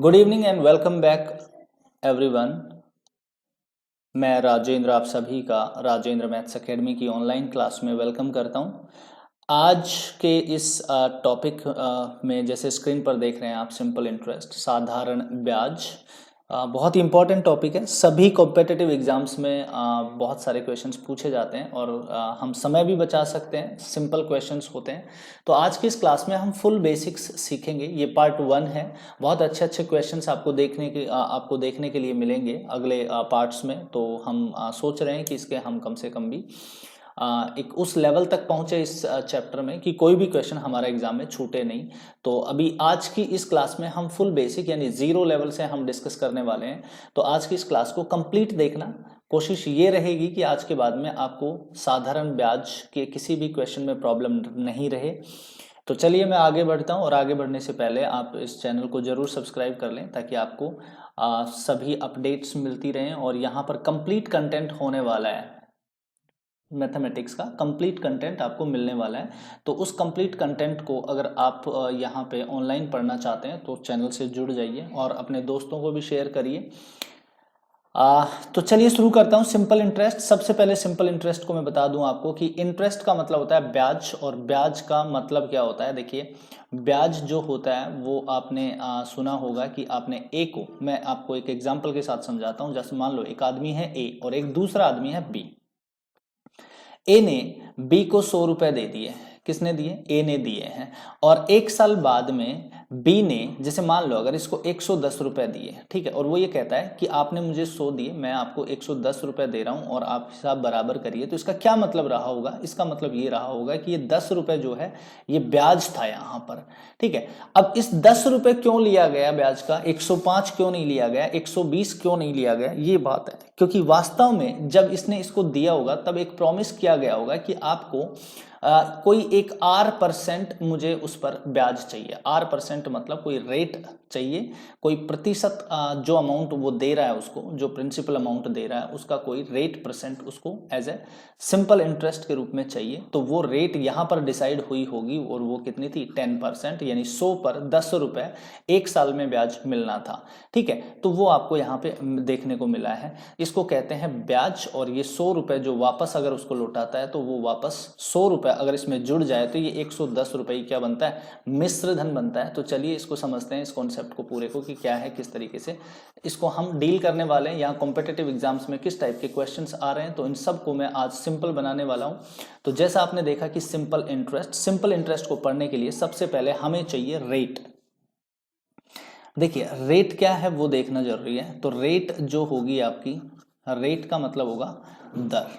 Good evening and welcome back everyone. मैं राजेंद्र आप सभी का राजेंद्र मैथ्स एकेडमी की ऑनलाइन क्लास में वेलकम करता हूं। आज के इस टॉपिक में जैसे स्क्रीन पर देख रहे हैं आप, सिंपल इंटरेस्ट, साधारण ब्याज, बहुत ही इंपॉर्टेंट टॉपिक है। सभी कॉम्पिटिटिव एग्जाम्स में बहुत सारे क्वेश्चंस पूछे जाते हैं और हम समय भी बचा सकते हैं, सिंपल क्वेश्चंस होते हैं। तो आज की इस क्लास में हम फुल बेसिक्स सीखेंगे। ये पार्ट 1 है। बहुत अच्छे अच्छे क्वेश्चंस आपको देखने के लिए मिलेंगे अगले पार्ट्स में। तो हम सोच रहे हैं कि इसके हम कम से कम भी एक उस लेवल तक पहुंचे इस चैप्टर में कि कोई भी क्वेश्चन हमारा एग्जाम में छूटे नहीं। तो अभी आज की इस क्लास में हम फुल बेसिक यानी 0 लेवल से हम डिस्कस करने वाले हैं। तो आज की इस क्लास को कंप्लीट देखना। कोशिश ये रहेगी कि आज के बाद में आपको साधारण ब्याज के किसी भी क्वेश्चन में प्रॉब्लम नहीं रहे। तो चलिए मैं आगे बढ़ता हूँ, और आगे बढ़ने से पहले आप इस चैनल को जरूर सब्सक्राइब कर लें ताकि आपको सभी अपडेट्स मिलती रहें। और यहाँ पर कंप्लीट कंटेंट होने वाला है, मैथमेटिक्स का कंप्लीट कंटेंट आपको मिलने वाला है। तो उस कंप्लीट कंटेंट को अगर आप यहाँ पे ऑनलाइन पढ़ना चाहते हैं तो चैनल से जुड़ जाइए और अपने दोस्तों को भी शेयर करिए। तो चलिए शुरू करता हूँ। सिंपल इंटरेस्ट, सबसे पहले सिंपल इंटरेस्ट को मैं बता दूं आपको कि इंटरेस्ट का मतलब होता है ब्याज, और ब्याज का मतलब क्या होता है। देखिए, ब्याज जो होता है वो आपने सुना होगा कि आपने ए को, मैं आपको एक एग्जांपल के साथ समझाता हूँ। जैसे मान लो एक आदमी है ए और एक दूसरा आदमी है बी। ए ने बी को 100 रुपए दे दिए। किसने दिए? ए ने दिए हैं। और एक साल बाद में बी ने, जैसे मान लो अगर इसको 110 रुपए दिए, ठीक है, और वो ये कहता है कि आपने मुझे 100 दिए, मैं आपको 110 रुपए दे रहा हूं और आप हिसाब बराबर करिए। तो इसका क्या मतलब रहा होगा? इसका मतलब ये रहा होगा कि ये 10 रुपए जो है ये ब्याज था यहां पर, ठीक है। अब इस 10 रुपए क्यों लिया गया ब्याज का? 105 क्यों नहीं लिया गया? 120 क्यों नहीं लिया गया? ये बात है क्योंकि वास्तव में जब इसने इसको दिया होगा तब एक प्रॉमिस किया गया होगा कि आपको कोई एक R% मुझे उस पर ब्याज चाहिए। R% मतलब कोई रेट चाहिए, कोई प्रतिशत जो अमाउंट वो दे रहा है उसको, जो प्रिंसिपल अमाउंट दे रहा है उसका कोई रेट परसेंट उसको एज ए सिंपल इंटरेस्ट के रूप में चाहिए। तो वो रेट यहाँ पर डिसाइड हुई होगी और वो कितनी थी? 10%, यानी 100 पर 10 रुपए एक साल में ब्याज मिलना था, ठीक है। तो वो आपको यहाँ पे देखने को मिला है। इसको कहते हैं ब्याज। और ये 100 रुपए जो वापस अगर उसको लौटाता है तो वो वापस 100 रुपए अगर इसमें जुड़ जाए तो ये 110 रुपए ही क्या बनता है? मिश्र धन बनता है। तो चलिए इसको समझते हैं, इस कॉन्सेप्ट को पूरे को, कि क्या है, किस तरीके से इसको हम डील करने वाले हैं, यहाँ कॉम्पिटिटिव एग्जाम्स में किस टाइप के क्वेश्चंस आ रहे हैं। तो इन सब को मैं आज सिंपल बनाने वाला हूँ। तो जैसा आपने देखा कि सिंपल इंटरेस्ट को पढ़ने के लिए सबसे पहले हमें चाहिए रेट। देखिए रेट क्या है वो देखना जरूरी है। तो रेट जो होगी आपकी, रेट का मतलब होगा दर,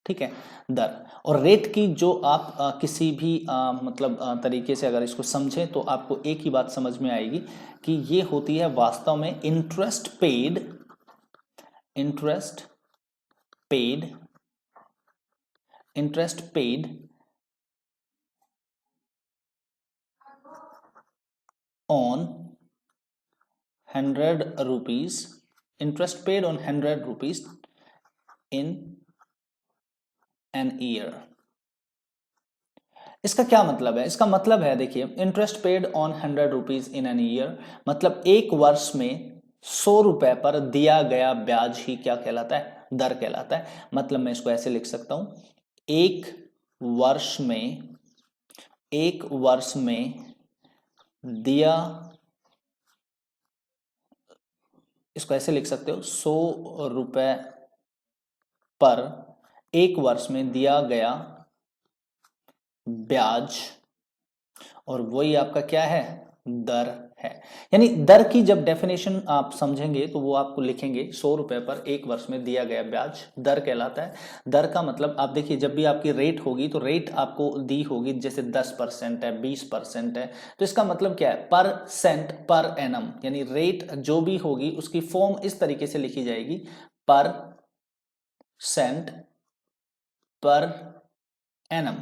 ठीक है, दर। और रेट की जो आप किसी भी मतलब तरीके से अगर इसको समझें तो आपको एक ही बात समझ में आएगी कि ये होती है वास्तव में interest paid, interest paid, interest paid on 100 rupees, interest paid on 100 rupees in an year. इसका क्या मतलब है? इसका मतलब है, देखिए, interest paid on 100 rupees in an year, मतलब एक वर्ष में 100 रुपए पर दिया गया ब्याज ही क्या कहलाता है? दर कहलाता है। मतलब मैं इसको ऐसे लिख सकता हूं, एक वर्ष में, एक वर्ष में दिया, इसको ऐसे लिख सकते हो, 100 रुपए पर एक वर्ष में दिया गया ब्याज, और वही आपका क्या है? दर है। यानी दर की जब डेफिनेशन आप समझेंगे तो वो आपको लिखेंगे 100 रुपए पर एक वर्ष में दिया गया ब्याज दर कहलाता है। दर का मतलब आप देखिए, जब भी आपकी रेट होगी तो रेट आपको दी होगी, जैसे 10% है, 20% है, तो इसका मतलब क्या है? परसेंट पर एनम, यानी रेट जो भी होगी उसकी फॉर्म इस तरीके से लिखी जाएगी, पर सेंट पर एनम,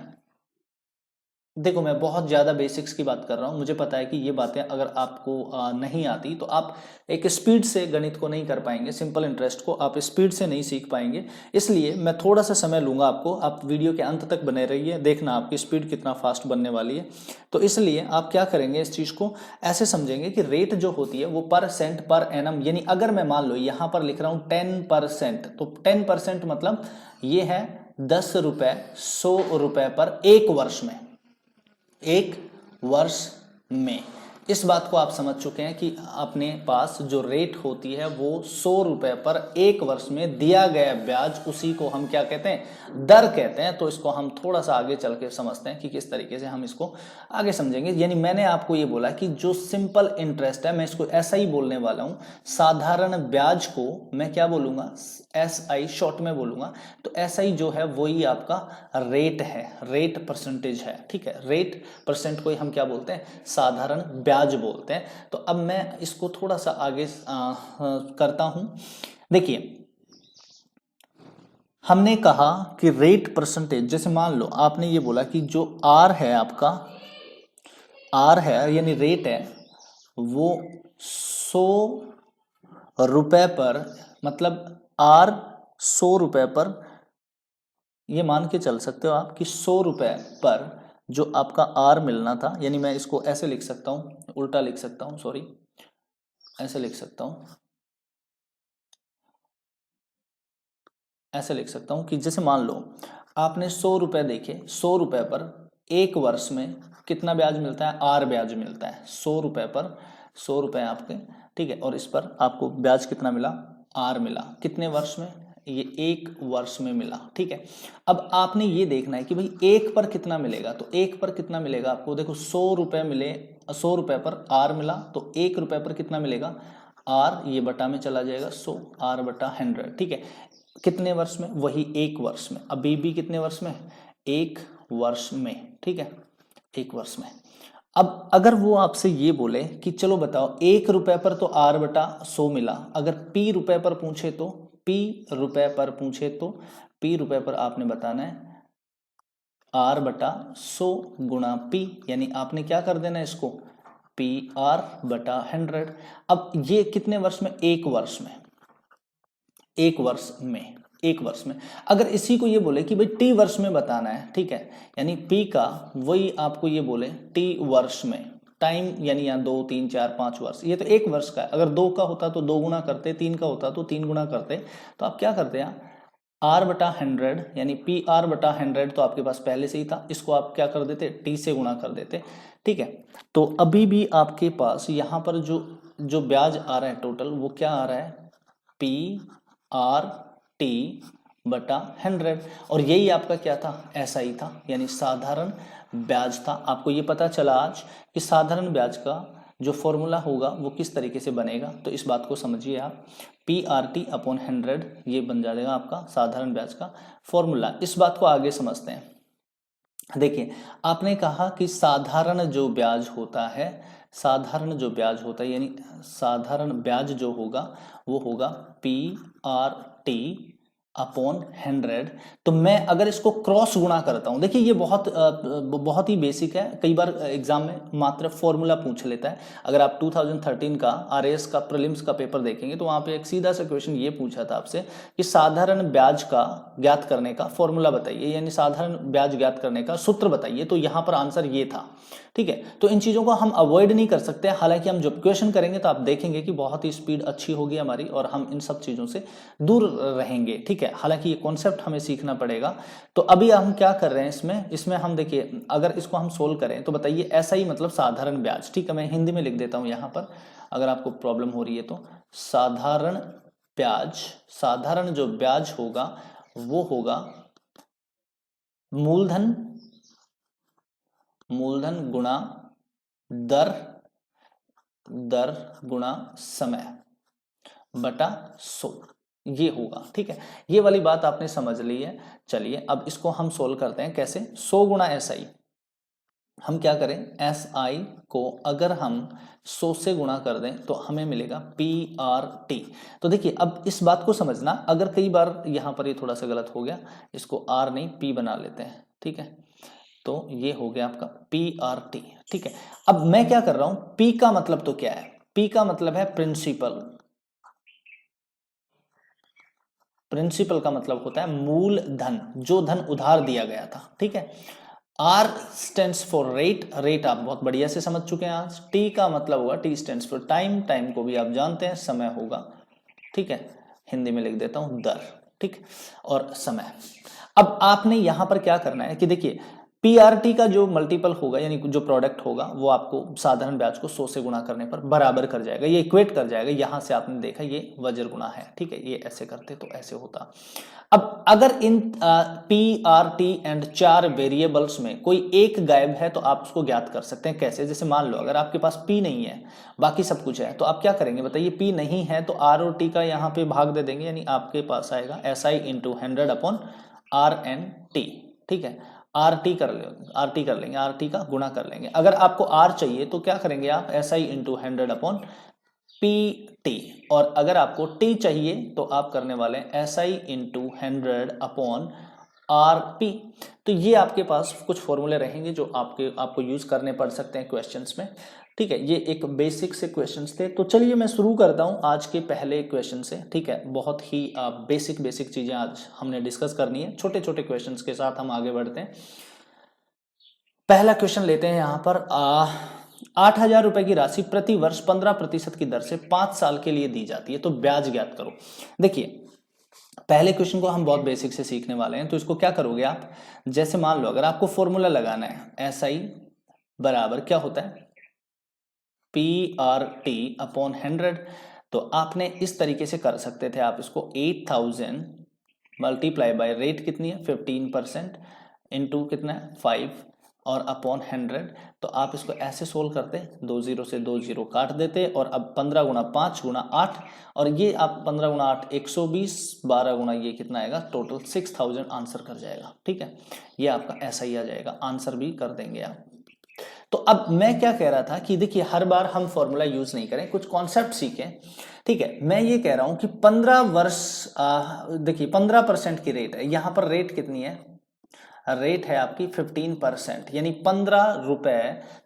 देखो मैं बहुत ज़्यादा बेसिक्स की बात कर रहा हूँ, मुझे पता है कि ये बातें अगर आपको नहीं आती तो आप एक स्पीड से गणित को नहीं कर पाएंगे, सिंपल इंटरेस्ट को आप स्पीड से नहीं सीख पाएंगे। इसलिए मैं थोड़ा सा समय लूँगा आपको, आप वीडियो के अंत तक बने रहिए, देखना आपकी स्पीड कितना फास्ट बनने वाली है। तो इसलिए आप क्या करेंगे, इस चीज़ को ऐसे समझेंगे कि रेट जो होती है वो % पर एनम, यानी अगर मैं मान लो यहाँ पर लिख रहा हूँ 10%, तो 10% मतलब ये है 10 रुपये 100 रुपये पर एक वर्ष में, एक वर्ष में। इस बात को आप समझ चुके हैं कि अपने पास जो रेट होती है वो 100 रुपये पर एक वर्ष में दिया गया ब्याज, उसी को हम क्या कहते हैं, दर कहते हैं। तो इसको हम थोड़ा सा आगे चल के समझते हैं कि किस तरीके से हम इसको आगे समझेंगे। यानी मैंने आपको ये बोला कि जो सिंपल इंटरेस्ट है मैं इसको ऐसा ही बोलने वाला हूँ, साधारण ब्याज को मैं क्या बोलूँगा, SI शॉर्ट में बोलूँगा। तो SI जो है वही आपका रेट है, रेट परसेंटेज है, ठीक है। रेट परसेंट को ही हम क्या बोलते हैं, साधारण ब्याज बोलते हैं। तो अब मैं इसको थोड़ा सा आगे करता हूं। देखिए हमने कहा कि रेट परसेंटेज, जैसे मान लो आपने ये बोला कि जो R है आपका, R है यानी रेट है, वो 100 रुपये पर, मतलब R 100 रुपये पर, ये मान के चल सकते हो आप कि 100 रुपये पर जो आपका R मिलना था, यानी मैं इसको ऐसे लिख सकता हूँ, उल्टा लिख सकता हूँ, सॉरी, ऐसे लिख सकता हूँ, ऐसे लिख सकता हूँ कि जैसे मान लो आपने 100 रुपये देखे, 100 रुपये पर एक वर्ष में कितना ब्याज मिलता है, R ब्याज मिलता है 100 रुपये पर, 100 रुपये आपके, ठीक है। और इस पर आपको ब्याज कितना मिला, R मिला, कितने वर्ष में, ये एक वर्ष में मिला, ठीक है। अब आपने ये देखना है कि भाई एक पर कितना मिलेगा, तो एक पर कितना मिलेगा आपको, देखो 100 रुपये मिले, 100 रुपये पर R मिला, तो 1 रुपये पर कितना मिलेगा, R, ये बटा में चला जाएगा 100, R बटा 100, ठीक है। कितने वर्ष में, वही एक वर्ष में। अभी भी कितने वर्ष में, एक वर्ष में, ठीक है, एक वर्ष में। अब अगर वो आपसे ये बोले कि चलो बताओ 1 रुपये पर तो R बटा 100 मिला, अगर P रुपये पर पूछे तो, P रुपये पर पूछे तो P रुपये पर आपने बताना है R बटा 100 गुणा P, यानी आपने क्या कर देना है इसको, PR बटा 100। अब ये कितने वर्ष में, एक वर्ष में, एक वर्ष में, एक वर्ष में। अगर इसी को ये बोले कि भाई T वर्ष में बताना है, ठीक है, यानी P का वही आपको ये बोले T वर्ष में, टाइम यानी यहाँ 2 3 4 5 वर्ष, ये तो एक वर्ष का है। अगर 2 का होता तो 2 गुना करते, 3 का होता तो 3 गुना करते। तो आप क्या करते हैं, R बटा 100 यानी PR बटा 100 तो आपके पास पहले से ही था, इसको आप क्या कर देते, T से गुणा कर देते, ठीक है। तो अभी भी आपके पास यहाँ पर जो ब्याज आ रहा है टोटल, वो क्या आ रहा है, PR बटा 100, और यही आपका क्या था, SI था, यानी साधारण ब्याज था। आपको ये पता चला आज कि साधारण ब्याज का जो फॉर्मूला होगा वो किस तरीके से बनेगा, तो इस बात को समझिए आप, PRT अपॉन 100 ये बन जाएगा आपका साधारण ब्याज का फॉर्मूला। इस बात को आगे समझते हैं। देखिए आपने कहा कि साधारण जो ब्याज होता है, साधारण जो ब्याज होता है यानी साधारण ब्याज जो होगा वो होगा PRT अपॉन 100। तो मैं अगर इसको क्रॉस गुणा करता हूं, देखिए ये बहुत ही बेसिक है, कई बार एग्जाम में मात्र फॉर्मूला पूछ लेता है। अगर आप 2013 का RAS का प्रीलिम्स का पेपर देखेंगे तो वहां पे एक सीधा सा क्वेश्चन ये पूछा था आपसे कि साधारण ब्याज का ज्ञात करने का फॉर्मूला बताइए, यानी साधारण ब्याज ज्ञात करने का सूत्र बताइए। तो यहाँ पर आंसर ये था, ठीक है। तो इन चीज़ों को हम अवॉइड नहीं कर सकते, हालांकि हम जब क्वेश्चन करेंगे तो आप देखेंगे कि बहुत ही स्पीड अच्छी होगी हमारी और हम इन सब चीज़ों से दूर रहेंगे, ठीक है। हालांकि ये कॉन्सेप्ट हमें सीखना पड़ेगा। तो अभी हम क्या कर रहे हैं इसमें हम देखिए, अगर इसको हम सोल्व करें तो बताइए, ऐसा ही मतलब साधारण ब्याज, ठीक है, मैं हिंदी में लिख देता हूँ यहाँ पर अगर आपको प्रॉब्लम हो रही है तो। साधारण ब्याज, साधारण जो ब्याज होगा वो होगा मूलधन गुणा दर गुणा समय बटा 100, ये होगा, ठीक है। ये वाली बात आपने समझ ली है। चलिए अब इसको हम सोल्व करते हैं, कैसे, 100 गुणा SI, हम क्या करें, SI को अगर हम 100 से गुणा कर दें तो हमें मिलेगा PRT। तो देखिए अब इस बात को समझना, अगर कई बार यहाँ पर ये थोड़ा सा गलत हो गया, इसको R नहीं P बना लेते हैं, ठीक है। तो ये हो गया आपका PRT। ठीक है, अब मैं क्या कर रहा हूं, P का मतलब तो क्या है, P का मतलब है प्रिंसिपल। प्रिंसिपल का मतलब होता है मूल धन, जो धन उधार दिया गया था। ठीक है, R stands for rate, rate आप बहुत बढ़िया से समझ चुके हैं आज। T का मतलब होगा, T stands for time, time को भी आप जानते हैं, समय होगा। ठीक है, हिंदी में लिख देता हूं दर। ठीक, और समय। अब आपने यहां पर क्या करना है कि देखिए पीआरटी का जो मल्टीपल होगा, यानी जो प्रोडक्ट होगा, वो आपको साधारण ब्याज को 100 से गुणा करने पर बराबर कर जाएगा, ये इक्वेट कर जाएगा। यहां से आपने देखा ये वज्र गुणा है। ठीक है, ये ऐसे करते तो ऐसे होता। अब अगर इन पीआरटी एंड 4 वेरिएबल्स में कोई एक गायब है तो आप उसको ज्ञात कर सकते हैं। कैसे? जैसे मान लो अगर आपके पास पी नहीं है, बाकी सब कुछ है, तो आप क्या करेंगे बताइए? पी नहीं है तो आर और टी का यहाँ पे भाग दे देंगे, यानी आपके पास आएगा SI इंटू 100 अपॉन RNT। ठीक है, आर टी कर लेंगे, आर टी का गुणा कर लेंगे। अगर आपको आर चाहिए तो क्या करेंगे आप? SI into 100 upon PT। और अगर आपको T चाहिए तो आप करने वाले हैं SI इंटू 100 अपॉन RP। तो ये आपके पास कुछ फॉर्मूले रहेंगे जो आपको यूज करने पड़ सकते हैं क्वेश्चंस में। ठीक है, ये एक बेसिक से क्वेश्चंस थे। तो चलिए मैं शुरू करता हूं आज के पहले क्वेश्चन से। ठीक है, बहुत ही बेसिक चीजें आज हमने डिस्कस करनी है, छोटे छोटे क्वेश्चंस के साथ हम आगे बढ़ते हैं। पहला क्वेश्चन लेते हैं यहां पर। 8,000 रुपए की राशि प्रति वर्ष 15% की दर से 5 साल के लिए दी जाती है, तो ब्याज ज्ञात करो। देखिए पहले क्वेश्चन को हम बहुत बेसिक से सीखने वाले हैं, तो इसको क्या करोगे आप? जैसे मान लो अगर आपको फॉर्मूला लगाना है, SI बराबर क्या होता है? PRT upon 100। तो आपने इस तरीके से कर सकते थे आप इसको, 8,000 मल्टीप्लाई बाय रेट कितनी है 15% इंटू कितना है 5 और अपॉन 100। तो आप इसको ऐसे सोल्व करते, 2 0 से 2 0 काट देते, और अब 15 गुणा 5 गुणा 8, और ये आप 15 गुणा 8 120, 12 गुणा ये कितना आएगा टोटल 6000 आंसर कर जाएगा। ठीक है, ये आपका ऐसा ही आ जाएगा, आंसर भी कर देंगे आप। तो अब मैं क्या कह रहा था कि देखिए हर बार हम फॉर्मूला यूज नहीं करें, कुछ कॉन्सेप्ट सीखें। ठीक है, मैं ये कह रहा हूं कि 15 वर्ष, देखिए 15% की रेट है, यहां पर रेट कितनी है? रेट है आपकी 15%, यानी 15 रुपए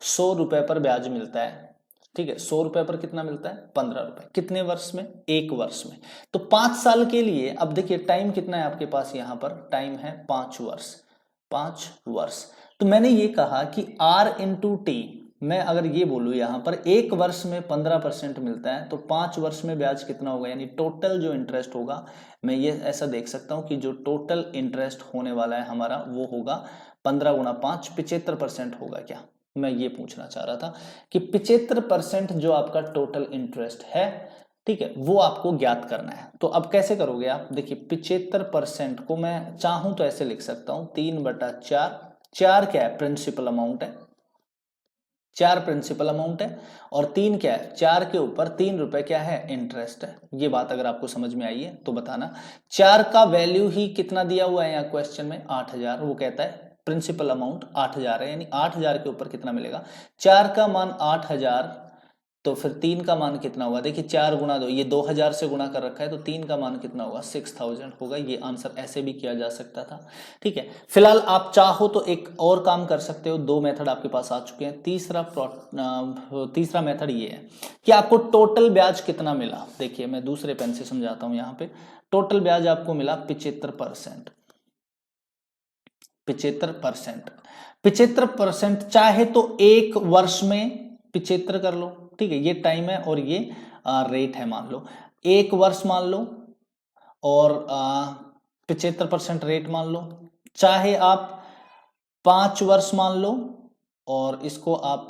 100 रुपए पर ब्याज मिलता है। ठीक है, 100 रुपए पर कितना मिलता है? 15 रुपए। कितने वर्ष में? 1 वर्ष में। तो 5 साल के लिए, अब देखिए टाइम कितना है आपके पास, यहां पर टाइम है 5 वर्ष। 5 वर्ष। तो मैंने ये कहा कि R इंटू टी, मैं अगर ये बोलूं यहां पर 1 वर्ष में 15% मिलता है, तो 5 वर्ष में ब्याज कितना होगा, यानी टोटल जो इंटरेस्ट होगा, मैं ये ऐसा देख सकता हूं कि जो टोटल इंटरेस्ट होने वाला है हमारा वो होगा 15 गुणा 5, 75% होगा क्या? मैं ये पूछना चाह रहा था कि 75% जो आपका टोटल इंटरेस्ट है, ठीक है, वो आपको ज्ञात करना है। तो अब कैसे करोगे आप? देखिए 75% को मैं चाहूं तो ऐसे लिख सकता हूं 3/4। 4 क्या है? प्रिंसिपल अमाउंट है, 4 प्रिंसिपल अमाउंट है, और 3 क्या है? 4 के ऊपर 3 रुपए क्या है? इंटरेस्ट है। ये बात अगर आपको समझ में आई है तो बताना। 4 का वैल्यू ही कितना दिया हुआ है यहाँ क्वेश्चन में? 8,000। वो कहता है प्रिंसिपल अमाउंट 8,000 है, यानी 8,000 के ऊपर कितना मिलेगा? 4 का मान 8,000, तो फिर 3 का मान कितना होगा? देखिए 4 गुणा 2, ये 2,000 से गुणा कर रखा है, तो 3 का मान कितना होगा? 6,000 होगा। ये आंसर ऐसे भी किया जा सकता था। ठीक है, फिलहाल आप चाहो तो एक और काम कर सकते हो, 2 मेथड आपके पास आ चुके हैं। तीसरा मेथड ये है कि आपको टोटल ब्याज कितना मिला। देखिए मैं दूसरे पेन से समझाता हूं। यहाँ पे टोटल ब्याज आपको मिला 75%। 75%, 75% चाहे तो 1 वर्ष में 75 कर लो। ठीक है, ये टाइम है और ये रेट है। मान लो 1 वर्ष मान लो, और 75% रेट मान लो। चाहे आप 5 वर्ष मान लो, और इसको आप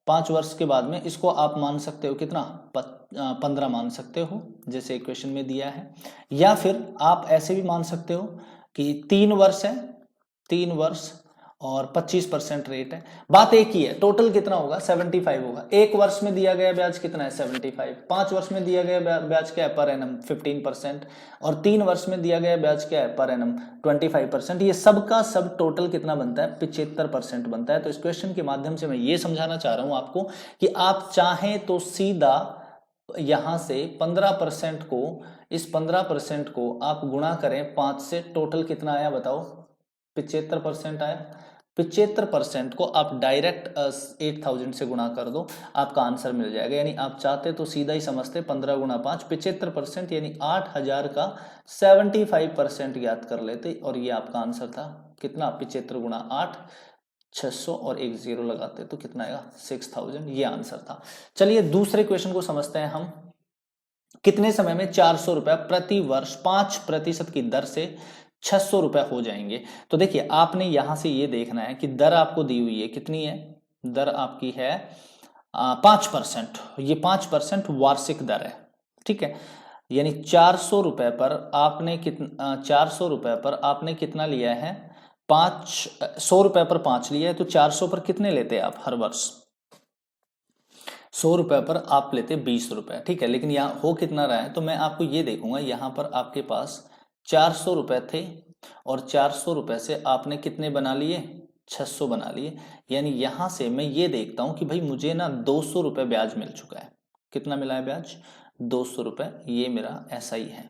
5 वर्ष के बाद में इसको आप मान सकते हो कितना? 15 मान सकते हो, जैसे इक्वेशन में दिया है। या फिर आप ऐसे भी मान सकते हो कि 3 वर्ष है, 3 वर्ष और 25% रेट है। बात एक ही है, टोटल कितना होगा? 75 होगा। 1 वर्ष में दिया गया ब्याज कितना है? 75। 5 वर्ष में दिया गया ब्याज क्या है? पर एनम 15%, और 3 वर्ष में दिया गया ब्याज क्या है? Per annum 25%। ये सब का सब टोटल कितना बनता है? 75% बनता है। तो इस क्वेश्चन के माध्यम से मैं ये समझाना चाह रहा हूं आपको कि आप चाहें तो सीधा यहां से 15% को, इस 15% को आप गुणा करें 5 से, टोटल कितना आया बताओ? 75% आया। 75% को आप डायरेक्ट 8000 से गुणा कर दो, आपका आंसर मिल जाएगा। यानी आप चाहते तो सीधा ही समझते, 15 गुणा 5 75% यानी 8000 का 75% ज्ञात कर लेते और ये आपका आंसर था। कितना? 75 गुणा 8 600 और एक जीरो लगाते तो कितना आएगा? 6000। ये आंसर था। चलिए दूसरे क्वेश्चन को समझते हैं हम। कितने समय में 400 रुपए प्रति वर्ष 5% की दर से 600 रुपए हो जाएंगे? तो देखिए आपने यहां से ये देखना है कि दर आपको दी हुई है, कितनी है? दर आपकी है 5%। ये 5% वार्षिक दर है, ठीक है। यानी 400 रुपए पर आपने कितना 400 रुपए पर आपने कितना लिया है? 100 रुपए पर 5 लिया है, तो 400 पर कितने लेते हैं आप हर वर्ष? 100 रुपए पर आप लेते 20 रुपए, ठीक है। लेकिन यहाँ हो कितना रहा है, तो मैं आपको ये देखूंगा। यहाँ पर आपके पास 400 रुपए थे और 400 रुपए से आपने कितने बना लिए? 600 बना लिए। यानी यहां से मैं ये देखता हूं कि भाई मुझे ना 200 रुपए ब्याज मिल चुका है। कितना मिला है ब्याज? 200 रुपए। ये मेरा ऐसा ही है,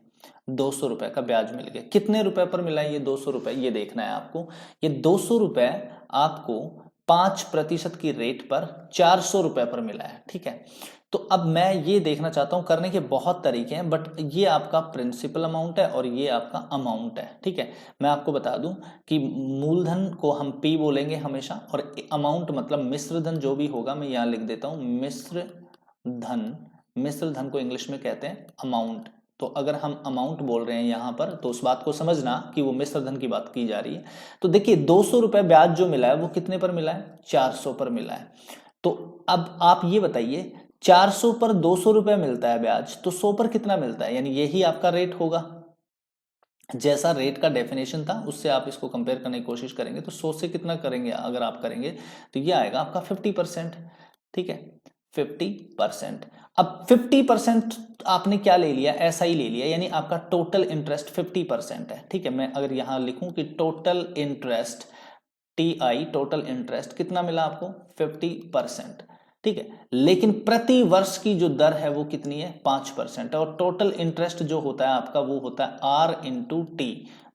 200 रुपए का ब्याज मिल गया। कितने रुपए पर मिला है ये 200 रुपए? ये देखना है आपको। ये 200 रुपए आपको 5% की रेट पर 400 रुपए पर मिला है, ठीक है। तो अब मैं ये देखना चाहता हूं, करने के बहुत तरीके हैं बट ये आपका प्रिंसिपल अमाउंट है और ये आपका अमाउंट है, ठीक है। मैं आपको बता दूं कि मूलधन को हम पी बोलेंगे हमेशा और अमाउंट मतलब मिश्र धन जो भी होगा, मैं यहां लिख देता हूं मिश्र धन। मिश्र धन को इंग्लिश में कहते हैं अमाउंट। तो अगर हम अमाउंट बोल रहे हैं यहां पर तो उस बात को समझना कि वो मिश्र धन की बात की जा रही है। तो देखिए 200 रुपए ब्याज जो मिला है वो कितने पर मिला है? 400 पर मिला है। तो अब आप ये बताइए 400 पर 200 रुपए मिलता है ब्याज, तो 100 पर कितना मिलता है? यानी यही आपका रेट होगा। जैसा रेट का डेफिनेशन था उससे आप इसको कंपेयर करने की कोशिश करेंगे तो 100 से कितना करेंगे अगर आप करेंगे तो ये आएगा आपका 50%, ठीक है। 50%। अब 50% आपने क्या ले लिया? ऐसा ही ले लिया, यानी आपका टोटल इंटरेस्ट 50% है, ठीक है। मैं अगर यहां लिखूं कि total interest TI, total interest कितना मिला आपको? 50%, ठीक है। लेकिन प्रति वर्ष की जो दर है वो कितनी है? 5%। और टोटल इंटरेस्ट जो होता है आपका वो होता है R/T,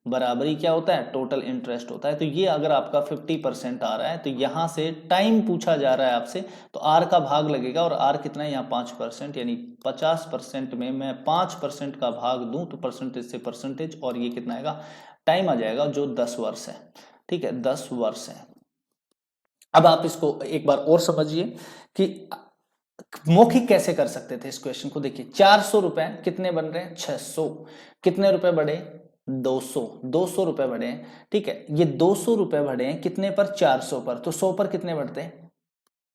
बराबरी क्या होता है? टोटल इंटरेस्ट होता है। तो ये अगर आपका 50% आ रहा है तो यहां से टाइम पूछा जा रहा है आपसे, तो R का भाग लगेगा और R कितना है यहाँ? 5%। यानी 50% में मैं 5% का भाग दूं तो परसेंटेज से परसेंटेज, और ये कितना आएगा? टाइम आ जाएगा जो 10 वर्ष है, ठीक है। 10 वर्ष है। अब आप इसको एक बार और समझिए कि मौखिक कैसे कर सकते थे इस क्वेश्चन को। देखिए 400 रुपए कितने बन रहे हैं? 600। कितने रुपए बढ़े? 200। 200 रुपए बढ़े हैं, ठीक है। ये 200 रुपए बढ़े हैं कितने पर? 400 पर। तो 100 पर कितने बढ़ते हैं?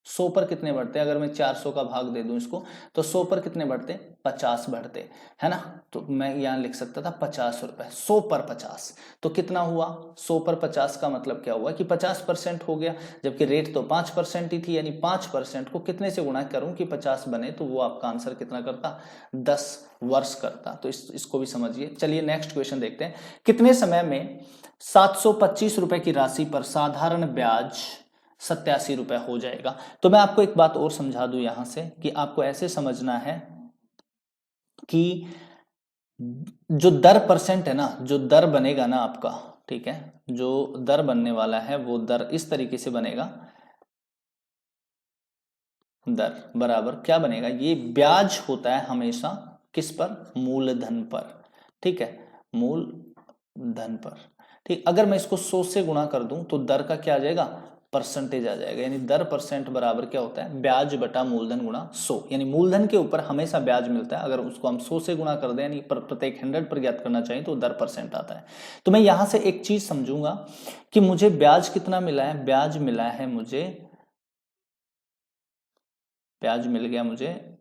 100 पर कितने बढ़ते हैं? अगर मैं 400 का भाग दे दूं इसको तो 100 पर कितने बढ़ते? 50 बढ़ते, है ना। तो मैं यहां लिख सकता था 50 रुपए। 100 पर 50 तो कितना हुआ? 100 पर 50 का मतलब क्या हुआ कि 50% हो गया, जबकि रेट तो 5% ही थी। यानी 5% को कितने से गुणा करूं कि 50 बने, तो वो आपका आंसर कितना करता? 10 वर्ष करता। तो इसको भी समझिए। चलिए नेक्स्ट क्वेश्चन देखते हैं। कितने समय में 725 रुपए की राशि पर साधारण ब्याज 87 रुपए हो जाएगा? तो मैं आपको एक बात और समझा दूं यहां से कि आपको ऐसे समझना है कि जो दर परसेंट है ना, जो दर बनेगा ना आपका, ठीक है, जो दर बनने वाला है वो दर इस तरीके से बनेगा। दर बराबर क्या बनेगा? ये ब्याज होता है हमेशा किस पर? मूलधन पर, ठीक है, मूलधन पर, ठीक। अगर मैं इसको 100 से गुणा कर दूं तो दर का क्या आ जाएगा? परसेंटेज आ जाएगा। यानी दर परसेंट बराबर क्या होता है? ब्याज बटा मूलधन गुणा 100। यानी मूलधन के ऊपर हमेशा ब्याज मिलता है। अगर उसको हम 100 से गुणा कर दें, यानी प्रत्येक 100 पर ज्ञात करना चाहिए तो दर परसेंट आता है। तो मैं यहां से एक चीज समझूंगा कि मुझे ब्याज कितना मिला है? ब्याज मिला है मुझे, ब्याज मिल गया मुझे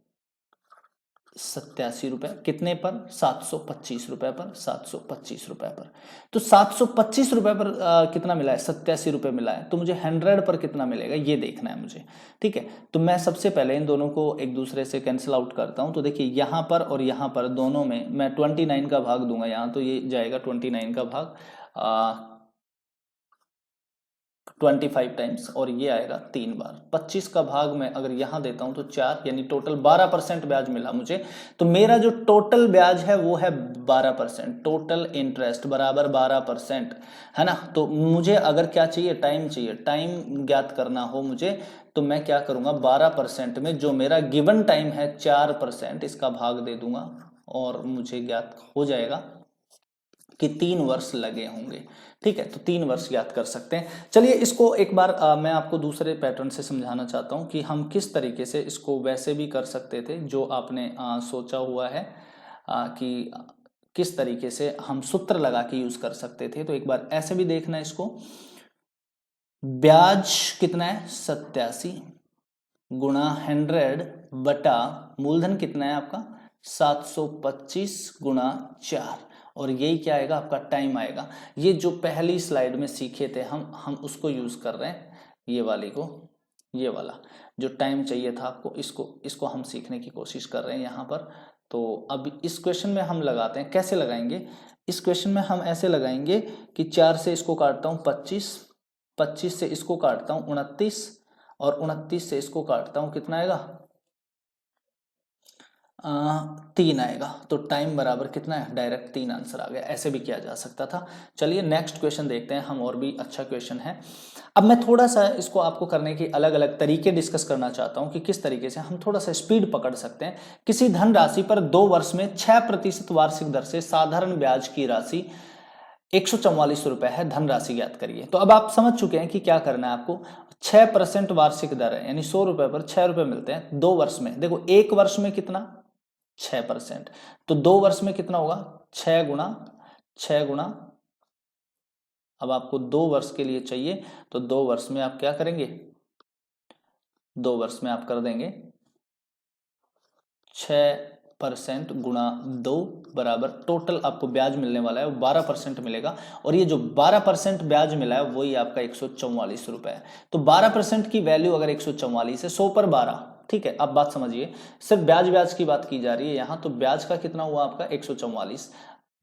87 रुपए। कितने पर? 725 रुपए पर। 725 रुपए पर। तो 725 रुपए पर कितना मिला है? 87 रुपए मिला है। तो मुझे 100 पर कितना मिलेगा ये देखना है मुझे, ठीक है। तो मैं सबसे पहले इन दोनों को एक दूसरे से कैंसिल आउट करता हूं। तो देखिए यहां पर और यहां पर दोनों में मैं 29 का भाग दूंगा यहां, तो ये जाएगा 29 का भाग 25 टाइम्स, और ये आएगा 3 बार। 25 का भाग में अगर यहाँ देता हूँ तो 4, यानी टोटल 12% ब्याज मिला मुझे। तो मेरा जो टोटल ब्याज है वो है 12%, टोटल इंटरेस्ट बराबर 12%, है ना। तो मुझे अगर क्या चाहिए, टाइम चाहिए, टाइम ज्ञात करना हो मुझे, तो मैं क्या करूंगा, 12% में जो मेरा गिवन टाइम है 4%, इसका भाग दे दूंगा और मुझे ज्ञात हो जाएगा कि 3 वर्ष लगे होंगे। ठीक है, तो 3 वर्ष याद कर सकते हैं। चलिए इसको एक बार मैं आपको दूसरे पैटर्न से समझाना चाहता हूं कि हम किस तरीके से इसको वैसे भी कर सकते थे जो आपने सोचा हुआ है कि किस तरीके से हम सूत्र लगा के यूज कर सकते थे। तो एक बार ऐसे भी देखना इसको, ब्याज कितना है 87 गुणा 100 बटा मूलधन कितना है आपका 725 गुणा 4, और यही क्या आएगा आपका टाइम आएगा। ये जो पहली स्लाइड में सीखे थे हम उसको यूज कर रहे हैं, ये वाली को, ये वाला जो टाइम चाहिए था आपको, इसको हम सीखने की कोशिश कर रहे हैं यहाँ पर। तो अब इस क्वेश्चन में हम लगाते हैं, कैसे लगाएंगे इस क्वेश्चन में, हम ऐसे लगाएंगे कि 4 से इसको काटता हूँ 25, 25 से इसको काटता हूँ 29, और 29 से इसको काटता हूँ कितना आएगा 3 आएगा। तो टाइम बराबर कितना है, डायरेक्ट 3 आंसर आ गया। ऐसे भी किया जा सकता था। चलिए नेक्स्ट क्वेश्चन देखते हैं हम, और भी अच्छा क्वेश्चन है। अब मैं थोड़ा सा इसको आपको करने के अलग अलग तरीके डिस्कस करना चाहता हूं कि किस तरीके से हम थोड़ा सा स्पीड पकड़ सकते हैं। किसी धन राशि पर 2 वर्ष में 6% वार्षिक दर से साधारण ब्याज की राशि 144 रुपए है, धनराशि ज्ञात करिए। तो अब आप समझ चुके हैं कि क्या करना है आपको। 6% वार्षिक दर है, यानी 100 रुपए पर 6 रुपए मिलते हैं 2 वर्ष में। देखो 1 वर्ष में कितना 6%, तो 2 वर्ष में कितना होगा 6 गुना, अब आपको 2 वर्ष के लिए चाहिए, तो 2 वर्ष में आप क्या करेंगे, 2 वर्ष में आप कर देंगे 6% गुणा 2 बराबर टोटल आपको ब्याज मिलने वाला है वो 12% मिलेगा, और ये जो 12% ब्याज मिला है वही आपका 144 रुपए है। तो 12% की वैल्यू अगर 144 है, 100 पर 12, ठीक है। अब बात समझिए, सिर्फ ब्याज की बात की जा रही है यहाँ, तो ब्याज का कितना हुआ आपका 144,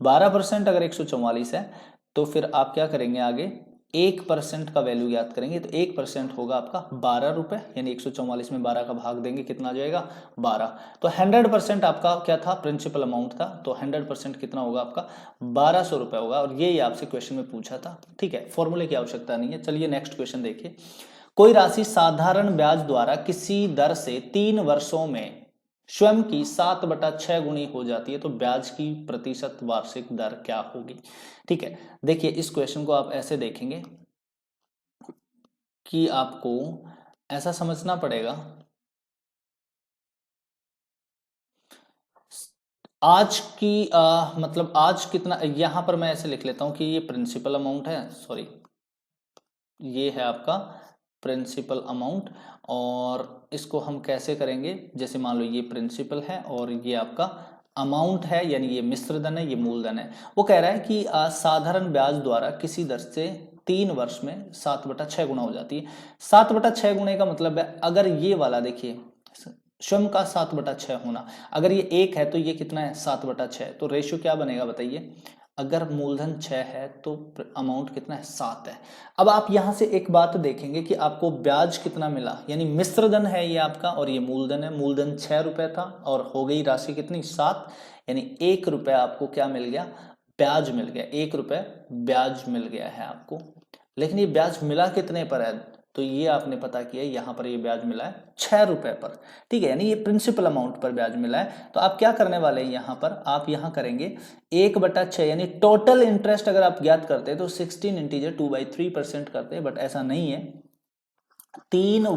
12% अगर 144 है, तो फिर आप क्या करेंगे आगे 1% का वैल्यू याद करेंगे, तो 1% होगा आपका 12 रुपए, यानी 144 में 12 का भाग देंगे कितना आ जाएगा 12। तो 100% आपका क्या था, प्रिंसिपल अमाउंट था, तो 100% कितना होगा आपका 1200 रुपए होगा, और ये आपसे क्वेश्चन में पूछा था। ठीक है, फॉर्मूले की आवश्यकता नहीं है। चलिए नेक्स्ट क्वेश्चन देखिए, कोई राशि साधारण ब्याज द्वारा किसी दर से 3 वर्षों में स्वयं की 7/6 गुनी हो जाती है, तो ब्याज की प्रतिशत वार्षिक दर क्या होगी। ठीक है, देखिए इस क्वेश्चन को आप ऐसे देखेंगे कि आपको ऐसा समझना पड़ेगा, आज की मतलब आज कितना, यहां पर मैं ऐसे लिख लेता हूं कि ये प्रिंसिपल अमाउंट है, सॉरी ये है आपका प्रिंसिपल अमाउंट, और इसको हम कैसे करेंगे, जैसे मान लो ये प्रिंसिपल है और ये आपका अमाउंट है, यानी ये मिश्र धन है, ये मूलधन है। वो कह रहा है कि साधारण ब्याज द्वारा किसी दर से 3 वर्ष में 7/6 गुना हो जाती है। 7/6 गुणे का मतलब है, अगर ये वाला देखिए स्वयं का 7/6 होना, अगर ये 1 है तो ये कितना है 7/6, तो रेशियो क्या बनेगा बताइए, अगर मूलधन 6 है तो अमाउंट कितना है 7 है। अब आप यहां से एक बात देखेंगे कि आपको ब्याज कितना मिला, यानी मिश्र धन है ये आपका, और ये मूलधन है, मूलधन 6 रुपए था और हो गई राशि कितनी 7, यानी 1 रुपए आपको क्या मिल गया, ब्याज मिल गया, 1 रुपए ब्याज मिल गया है आपको। लेकिन ये ब्याज मिला कितने पर है, तो ये आपने पता किया, यहां पर ये ब्याज मिला है 6 रुपए पर। ठीक है, यानी ये प्रिंसिपल अमाउंट पर ब्याज मिला है। तो आप क्या करने वाले हैं यहां पर, आप यहां करेंगे 1/6, यानी टोटल इंटरेस्ट अगर आप ज्ञात करते हैं तो 16 इंटीजर 2/3% करते हैं, बट ऐसा नहीं है। 3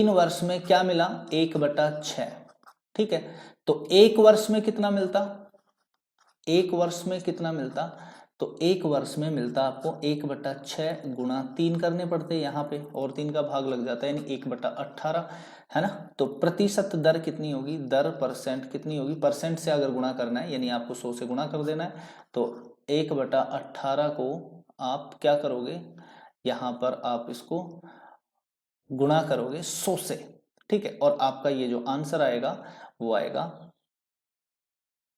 वर्ष में क्या मिला 1/6, ठीक है। तो 1 वर्ष में कितना मिलता, 1 वर्ष में कितना मिलता, तो 1 वर्ष में मिलता आपको 1/6 गुणा 3 करने पड़ते हैं यहाँ पे, और 3 का भाग लग जाता है, यानी 1/18, है ना। तो प्रतिशत दर कितनी होगी, दर परसेंट कितनी होगी, परसेंट से अगर गुणा करना है, यानी आपको 100 से गुणा कर देना है, तो 1/18 को आप क्या करोगे, यहाँ पर आप इसको गुणा करोगे 100 से, ठीक है। और आपका ये जो आंसर आएगा वो आएगा,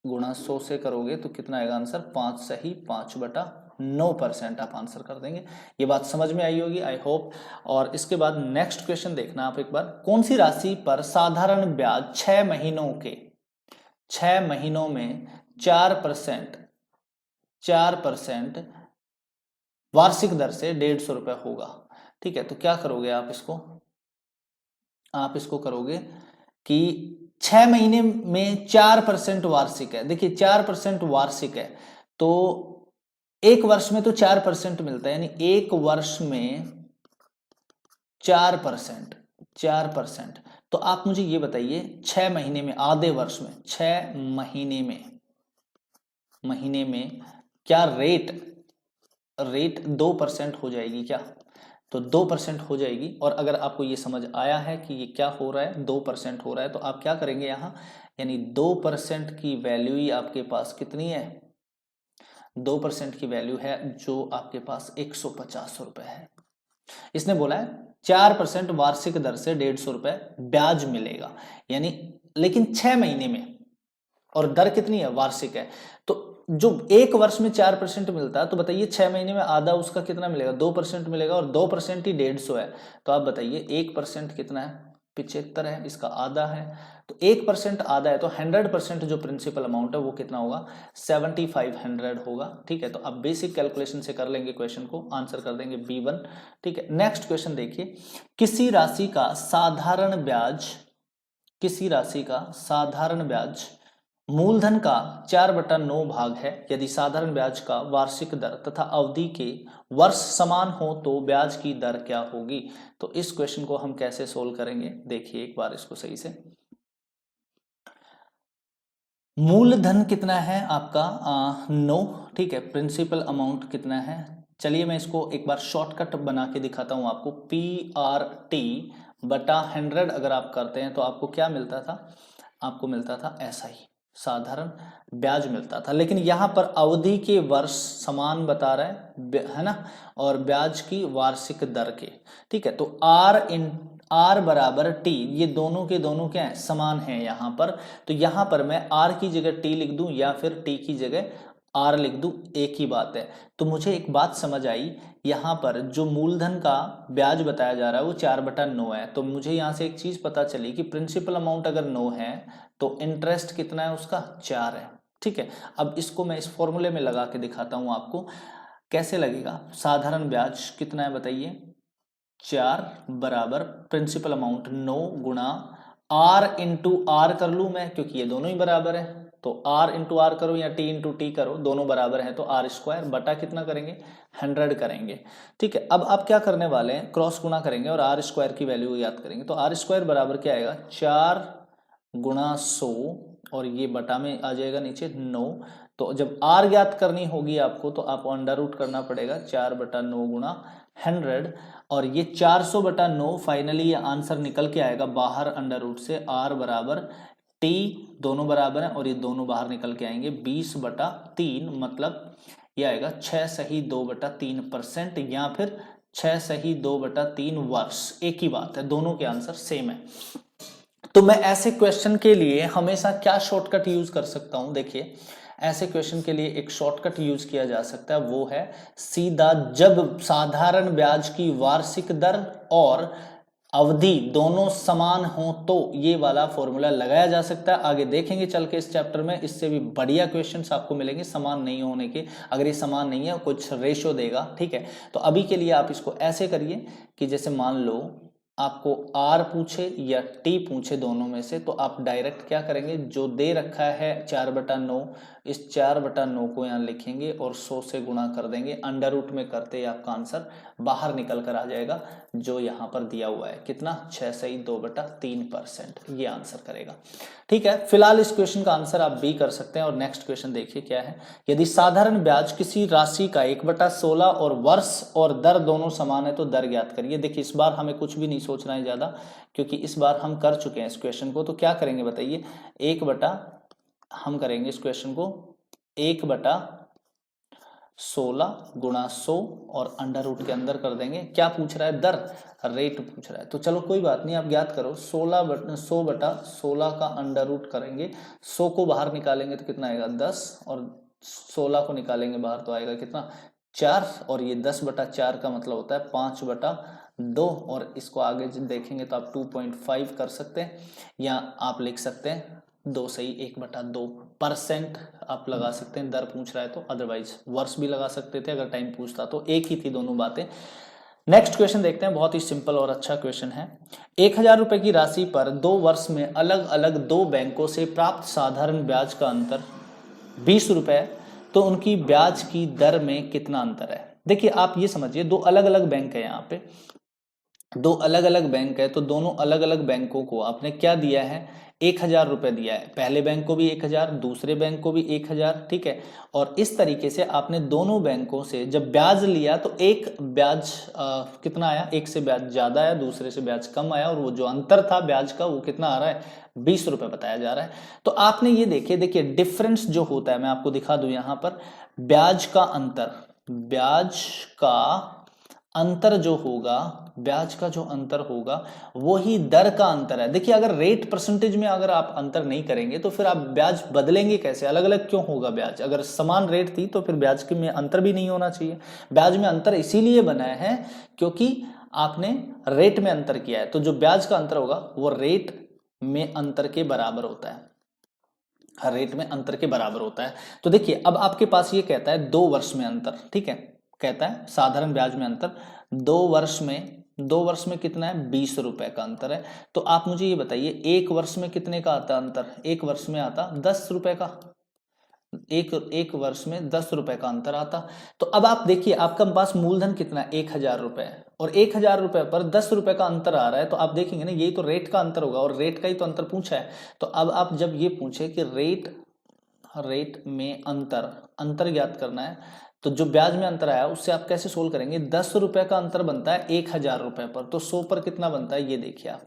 गुणा 100 से करोगे तो कितना आएगा आंसर, 5 सही 5/18, 9% आप आंसर कर देंगे। ये बात समझ में आई होगी आई होप। और इसके बाद नेक्स्ट क्वेश्चन देखना आप एक बार, कौन सी राशि पर साधारण ब्याज 6 महीनों में 4% वार्षिक दर से 150 रुपए होगा। ठीक है, तो क्या करोगे आप इसको करोगे कि 6 महीने में 4% वार्षिक है। देखिए 4% वार्षिक है तो एक वर्ष में तो 4% मिलता है, यानी एक वर्ष में 4%। तो आप मुझे ये बताइए 6 महीने में, आधे वर्ष में, 6 महीने में क्या रेट 2% हो जाएगी क्या? तो 2% हो जाएगी। और अगर आपको ये समझ आया है कि ये क्या हो रहा है, 2% हो रहा है, तो आप क्या करेंगे यहाँ, यानी 2% की वैल्यू ही आपके पास कितनी है, 2% की वैल्यू है जो आपके पास 150 रुपए है। इसने बोला है 4% वार्षिक दर से 150 रुपए ब्याज मिलेगा, यानी लेकिन 6 महीने में, और दर कितनी है, वार्षिक है। तो जो एक वर्ष में 4% मिलता है, तो बताइए 6 महीने में आधा उसका कितना मिलेगा, 2% मिलेगा, और 2% ही 150 है। तो आप बताइए 1% कितना है, 75 है, इसका आधा है। तो 1% आधा है, तो 100% जो प्रिंसिपल अमाउंट है वो कितना होगा, 7500 होगा। ठीक है, तो आप बेसिक कैलकुलेशन से कर लेंगे, क्वेश्चन को आंसर कर देंगे B1। ठीक है, नेक्स्ट क्वेश्चन देखिए, किसी राशि का साधारण ब्याज मूलधन का 4/9 भाग है। यदि साधारण ब्याज का वार्षिक दर तथा अवधि के वर्ष समान हो तो ब्याज की दर क्या होगी? तो इस क्वेश्चन को हम कैसे सोल्व करेंगे, देखिए एक बार इसको सही से। मूलधन कितना है आपका 9, ठीक है, प्रिंसिपल अमाउंट कितना है, चलिए मैं इसको एक बार शॉर्टकट बना के दिखाता हूं आपको। PRT/100 अगर आप करते हैं तो आपको क्या मिलता था, आपको मिलता था ऐसा ही साधारण ब्याज मिलता था। लेकिन यहां पर अवधि के वर्ष समान बता रहा है ना, और ब्याज की वार्षिक दर के। ठीक है, तो R बराबर T, ये दोनों के दोनों क्या है, समान है यहां पर। तो यहां पर मैं R की जगह T लिख दूं या फिर T की जगह R लिख दूं, एक ही बात है। तो मुझे एक बात समझ आई, यहां पर जो मूलधन का ब्याज बताया जा रहा है वो 4/9 है। तो मुझे यहां से एक चीज पता चली कि प्रिंसिपल अमाउंट अगर 9 है तो इंटरेस्ट कितना है उसका, 4 है। ठीक है, अब इसको मैं इस फॉर्मूले में लगा के दिखाता हूं आपको कैसे लगेगा। साधारण ब्याज कितना है बताइए, 4 बराबर प्रिंसिपल अमाउंट 9 गुणा R इंटू आर कर लू मैं, क्योंकि ये दोनों ही बराबर है। तो R इंटू आर करो या T इंटू टी करो, दोनों बराबर है, तो R² बटा कितना करेंगे, 100 करेंगे। ठीक है, अब आप क्या करने वाले हैं, क्रॉस गुणा करेंगे और R² की वैल्यू याद करेंगे। तो R² बराबर क्या आएगा, 4 गुणा 100, और ये बटा में आ जाएगा नीचे 9। तो जब R ज्ञात करनी होगी आपको तो आपको अंडर रूट करना पड़ेगा, 4/9 गुणा 100, और ये 400/9 फाइनली ये आंसर निकल के आएगा बाहर अंडर रूट से। R बराबर T, दोनों बराबर हैं और ये दोनों बाहर निकल के आएंगे, 20/3, मतलब ये आएगा 6 सही 2/3%, या फिर 6 सही 2/3 वर्ष। एक ही बात है, दोनों के आंसर सेम है। तो मैं ऐसे क्वेश्चन के लिए हमेशा क्या शॉर्टकट यूज कर सकता हूं, देखिए ऐसे क्वेश्चन के लिए एक शॉर्टकट यूज किया जा सकता है, वो है सीधा, जब साधारण ब्याज की वार्षिक दर और अवधि दोनों समान हो तो ये वाला फॉर्मूला लगाया जा सकता है। आगे देखेंगे चल के इस चैप्टर में, इससे भी बढ़िया क्वेश्चंस आपको मिलेंगे समान नहीं होने के। अगर ये समान नहीं है कुछ रेशो देगा, ठीक है। तो अभी के लिए आप इसको ऐसे करिए कि जैसे मान लो आपको R पूछे या T पूछे, दोनों में से, तो आप डायरेक्ट क्या करेंगे, जो दे रखा है 4/9, इस 4/9 को यहाँ लिखेंगे और 100 से गुणा कर देंगे। अंडर रूट में करते ही आपका आंसर बाहर निकल कर आ जाएगा, जो यहाँ पर दिया हुआ है कितना, 6 सही 2/3%, ये आंसर करेगा। ठीक है, फिलहाल इस क्वेश्चन का आंसर आप B कर सकते हैं। और नेक्स्ट क्वेश्चन देखिए क्या है, यदि साधारण ब्याज किसी राशि का 1/16 और वर्ष और दर दोनों समान है तो दर ज्ञात करिए। देखिए इस बार हमें कुछ भी नहीं सोचना है ज्यादा, क्योंकि इस बार हम कर चुके हैं इस क्वेश्चन को। तो क्या करेंगे बताइए, हम करेंगे इस क्वेश्चन को 1/16 गुणा 100 और अंडर रूट के अंदर कर देंगे। क्या पूछ रहा है, दर, रेट पूछ रहा है। तो चलो कोई बात नहीं, आप ज्ञात करो, 100/16 का अंडर रूट करेंगे, 100 को बाहर निकालेंगे तो कितना आएगा 10, और 16 को निकालेंगे बाहर तो आएगा कितना 4 और ये 10/4 का मतलब होता है 5/2 और इसको आगे देखेंगे तो आप 2.5 कर सकते हैं या आप लिख सकते हैं 2 सही 1/2%। आप लगा सकते हैं, दर पूछ रहा है तो, अदरवाइज वर्ष भी लगा सकते थे अगर टाइम पूछता तो, एक ही थी दोनों बातें। नेक्स्ट क्वेश्चन देखते हैं, बहुत ही सिंपल और अच्छा क्वेश्चन है। 1000 रुपए की राशि पर 2 वर्ष में अलग अलग 2 बैंकों से प्राप्त साधारण ब्याज का अंतर 20 रुपए, तो उनकी ब्याज की दर में कितना अंतर है। देखिए आप ये समझिए, 2 अलग अलग बैंक है, यहाँ पे 2 अलग अलग बैंक है, तो दोनों अलग अलग बैंकों को आपने क्या दिया है, 1000 रुपए दिया है। पहले बैंक को भी 1000, दूसरे बैंक को भी 1000, ठीक है। और इस तरीके से आपने दोनों बैंकों से जब ब्याज लिया तो एक ब्याज कितना आया, एक से ब्याज ज्यादा आया, दूसरे से ब्याज कम आया, और वो जो अंतर था ब्याज का वो कितना आ रहा है, 20 रुपए बताया जा रहा है। तो आपने ये देखिए डिफरेंस जो होता है, मैं आपको दिखा दूं यहां पर, ब्याज का अंतर, ब्याज का अंतर जो होगा, ब्याज का जो अंतर होगा वो ही दर का अंतर है। देखिए अगर रेट परसेंटेज में अगर आप अंतर नहीं करेंगे तो फिर आप ब्याज बदलेंगे कैसे, अलग अलग क्यों होगा ब्याज, अगर समान रेट थी तो फिर ब्याज के में अंतर भी नहीं होना चाहिए। ब्याज में अंतर इसीलिए बनाया है क्योंकि आपने रेट में अंतर किया है, तो जो ब्याज का अंतर होगा वो रेट में अंतर के बराबर होता है, हर रेट में अंतर के बराबर होता है। तो देखिए अब आपके पास ये कहता है 2 वर्ष में अंतर, ठीक है, कहता है साधारण ब्याज में अंतर 2 वर्ष में कितना है, 20 रुपए का अंतर है। तो आप मुझे ये बताइए 1 वर्ष में कितने का आता अंतर, 1 वर्ष में आता 10 रुपए का, एक वर्ष में 10 रुपए का अंतर आता। तो अब आप देखिए आपका पास मूलधन कितना है, 1000 रुपए, और 1000 रुपए पर 10 रुपए का अंतर आ रहा है, तो आप देखेंगे ना यही तो रेट का अंतर होगा, और रेट का ही तो अंतर पूछा है। तो अब आप जब ये पूछे कि रेट में अंतर ज्ञात करना है, तो जो ब्याज में अंतर आया उससे आप कैसे सोल्व करेंगे, 10 रुपए का अंतर बनता है 1000 रुपए पर, तो 100 पर कितना बनता है, ये देखिए आप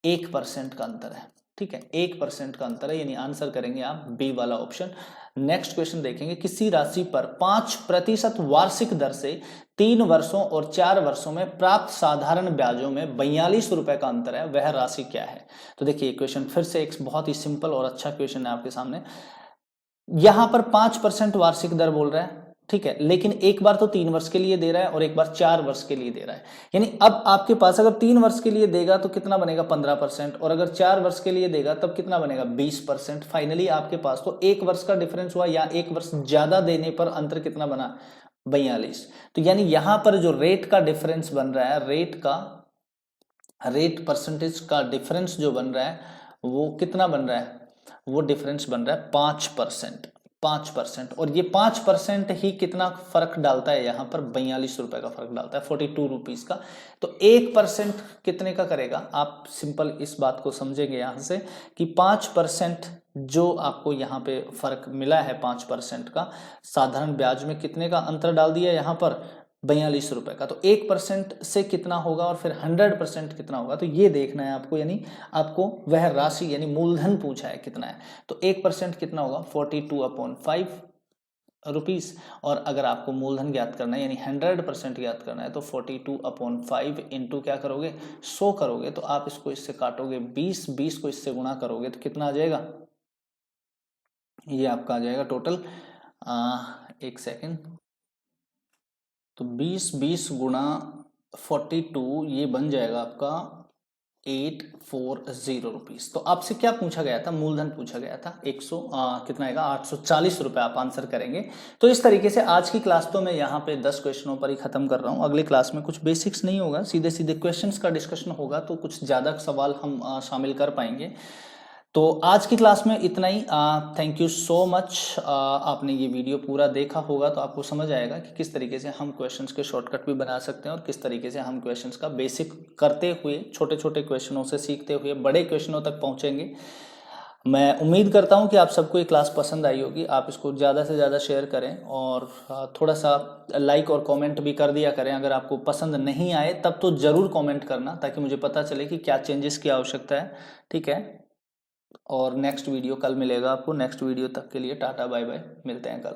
1% का अंतर है, ठीक है, 1% का अंतर है, यानी आंसर करेंगे आप बी वाला ऑप्शन। नेक्स्ट क्वेश्चन देखेंगे, किसी राशि पर 5% वार्षिक दर से 3 वर्षों और 4 वर्षों में प्राप्त साधारण ब्याजों में 42 रुपए का अंतर है, वह राशि क्या है। तो देखिए क्वेश्चन फिर से एक बहुत ही सिंपल और अच्छा क्वेश्चन है आपके सामने। यहां पर 5% वार्षिक दर बोल रहा है, ठीक है, लेकिन एक बार तो 3 वर्ष के लिए दे रहा है और एक बार 4 वर्ष के लिए दे रहा है, यानी अब आपके पास अगर 3 वर्ष के लिए देगा तो कितना बनेगा 15%, और अगर 4 वर्ष के लिए देगा तब कितना बनेगा 20%। फाइनली आपके पास तो 1 वर्ष का डिफरेंस हुआ, या 1 वर्ष ज्यादा देने पर अंतर कितना बना, 42। तो यानी यहां पर जो रेट का डिफरेंस बन रहा है, रेट परसेंटेज का डिफरेंस जो बन रहा है वो कितना बन रहा है, वो डिफरेंस बन रहा है 5%, और ये 5% ही कितना फर्क डालता है, यहां पर 42 रुपए का फर्क डालता है, 42 रुपीज का। तो 1% कितने का करेगा, आप सिंपल इस बात को समझेंगे यहां से कि 5% जो आपको यहाँ पे फर्क मिला है 5% का, साधारण ब्याज में कितने का अंतर डाल दिया यहां पर 42 रुपए का, तो 1% से कितना होगा और फिर 100% कितना होगा, तो ये देखना है आपको, यानी आपको वह राशि यानी मूलधन पूछा है कितना है, तो 1% कितना होगा 42/5 रुपीस, और अगर आपको मूलधन ज्ञात करना है यानी 100% ज्ञात करना है तो 42/5 इंटू क्या करोगे 100 करोगे, तो आप इसको इससे काटोगे 20 को इससे गुणा करोगे तो कितना आ जाएगा, ये आपका आ जाएगा टोटल, एक सेकेंड, तो 20 गुणा 42 ये बन जाएगा आपका 840 रुपीज। तो आपसे क्या पूछा गया था, मूलधन पूछा गया था, कितना आएगा 840 रुपए आप आंसर करेंगे। तो इस तरीके से आज की क्लास तो मैं यहाँ पे 10 क्वेश्चनों पर ही खत्म कर रहा हूँ। अगली क्लास में कुछ बेसिक्स नहीं होगा, सीधे सीधे क्वेश्चंस का डिस्कशन होगा, तो कुछ ज्यादा सवाल हम शामिल कर पाएंगे। तो आज की क्लास में इतना ही। Thank you so much. आपने ये वीडियो पूरा देखा होगा तो आपको समझ आएगा कि किस तरीके से हम क्वेश्चंस के शॉर्टकट भी बना सकते हैं और किस तरीके से हम क्वेश्चंस का बेसिक करते हुए छोटे छोटे क्वेश्चनों से सीखते हुए बड़े क्वेश्चनों तक पहुंचेंगे। मैं उम्मीद करता हूं कि आप सबको ये क्लास पसंद आई होगी। आप इसको ज़्यादा से ज़्यादा शेयर करें और थोड़ा सा लाइक और कमेंट भी कर दिया करें। अगर आपको पसंद नहीं आए तब तो ज़रूर कमेंट करना, ताकि मुझे पता चले कि क्या चेंजेस की आवश्यकता है, ठीक है। और नेक्स्ट वीडियो कल मिलेगा आपको। नेक्स्ट वीडियो तक के लिए टाटा बाय बाय, मिलते हैं कल।